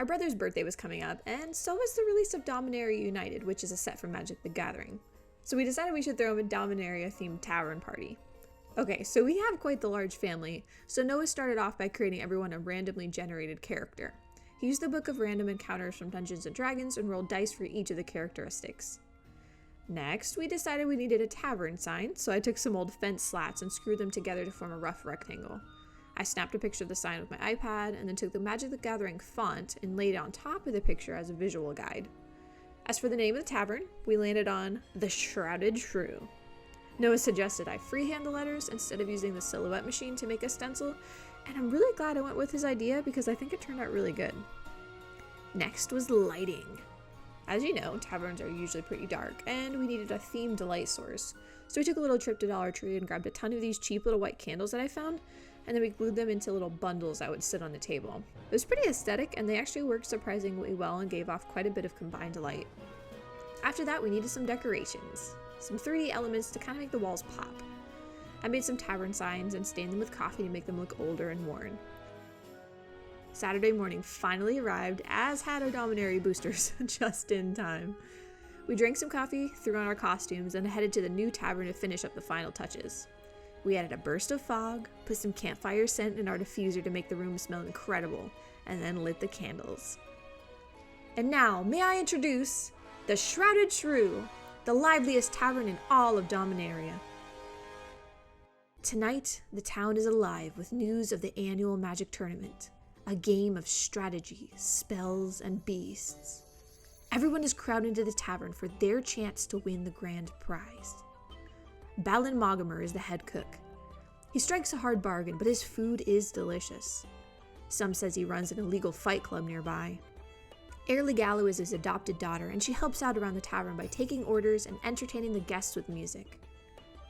Our brother's birthday was coming up, and so was the release of Dominaria United, which is a set from Magic the Gathering. So we decided we should throw him a Dominaria-themed Tavern party. Okay, so we have quite the large family, so Noah started off by creating everyone a randomly generated character. He used the Book of Random Encounters from Dungeons & Dragons and rolled dice for each of the characteristics. Next, we decided we needed a tavern sign, so I took some old fence slats and screwed them together to form a rough rectangle. I snapped a picture of the sign with my iPad, and then took the Magic the Gathering font and laid it on top of the picture as a visual guide. As for the name of the tavern, we landed on The Shrouded Shrew. Noah suggested I freehand the letters instead of using the silhouette machine to make a stencil, and I'm really glad I went with his idea because I think it turned out really good. Next was lighting. As you know, taverns are usually pretty dark, and we needed a themed light source. So we took a little trip to Dollar Tree and grabbed a ton of these cheap little white candles that I found, and then we glued them into little bundles that would sit on the table. It was pretty aesthetic, and they actually worked surprisingly well and gave off quite a bit of combined light. After that, we needed some decorations. Some 3D elements to kind of make the walls pop. I made some tavern signs and stained them with coffee to make them look older and worn. Saturday morning finally arrived, as had our Dominaria boosters, just in time. We drank some coffee, threw on our costumes, and headed to the new tavern to finish up the final touches. We added a burst of fog, put some campfire scent in our diffuser to make the room smell incredible, and then lit the candles. And now, may I introduce the Shrouded Shrew, the liveliest tavern in all of Dominaria. Tonight, the town is alive with news of the annual Magic Tournament, a game of strategy, spells, and beasts. Everyone is crowded into the tavern for their chance to win the grand prize. Balin Mogamer is the head cook. He strikes a hard bargain, but his food is delicious. Some says he runs an illegal fight club nearby. Airly Gallo is his adopted daughter, and she helps out around the tavern by taking orders and entertaining the guests with music.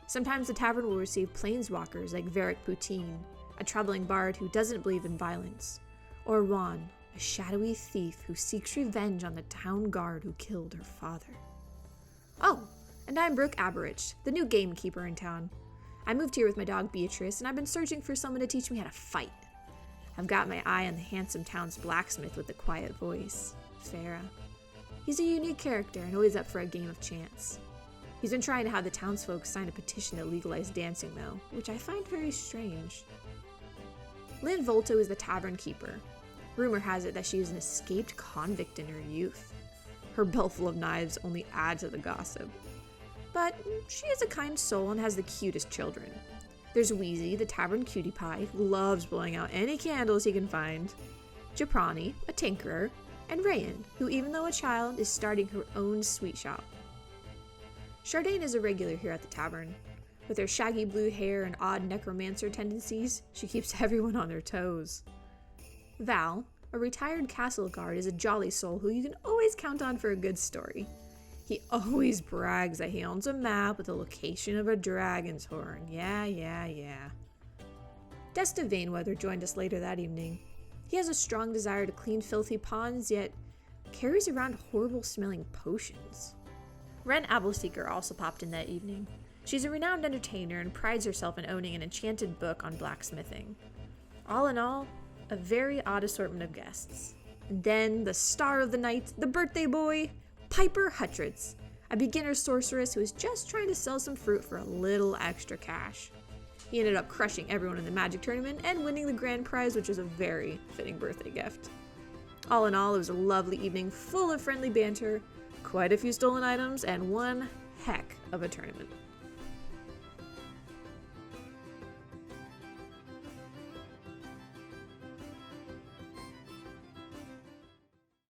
Sometimes the tavern will receive planeswalkers like Varric Poutine, a traveling bard who doesn't believe in violence, or Juan, a shadowy thief who seeks revenge on the town guard who killed her father. Oh, and I'm Brooke Aberich, the new gamekeeper in town. I moved here with my dog Beatrice, and I've been searching for someone to teach me how to fight. I've got my eye on the handsome town's blacksmith with the quiet voice, Farah. He's a unique character and always up for a game of chance. He's been trying to have the townsfolk sign a petition to legalize dancing though, which I find very strange. Lynn Volto is the tavern keeper. Rumor has it that she was an escaped convict in her youth. Her belt full of knives only adds to the gossip. But she is a kind soul and has the cutest children. There's Wheezy, the tavern cutie pie, who loves blowing out any candles he can find. Japrani, a tinkerer, and Rayan, who even though a child is starting her own sweet shop. Chardane is a regular here at the tavern. With her shaggy blue hair and odd necromancer tendencies, she keeps everyone on their toes. Val, a retired castle guard, is a jolly soul who you can always count on for a good story. He always brags that he owns a map with the location of a dragon's horn. Yeah. Desta Vaneweather joined us later that evening. He has a strong desire to clean filthy ponds, yet carries around horrible-smelling potions. Ren Abelseeker also popped in that evening. She's a renowned entertainer and prides herself in owning an enchanted book on blacksmithing. All in all, a very odd assortment of guests. And then the star of the night, the birthday boy, Piper Hutritz, a beginner sorceress who was just trying to sell some fruit for a little extra cash. He ended up crushing everyone in the Magic Tournament and winning the grand prize, which was a very fitting birthday gift. All in all, it was a lovely evening full of friendly banter, quite a few stolen items, and one heck of a tournament.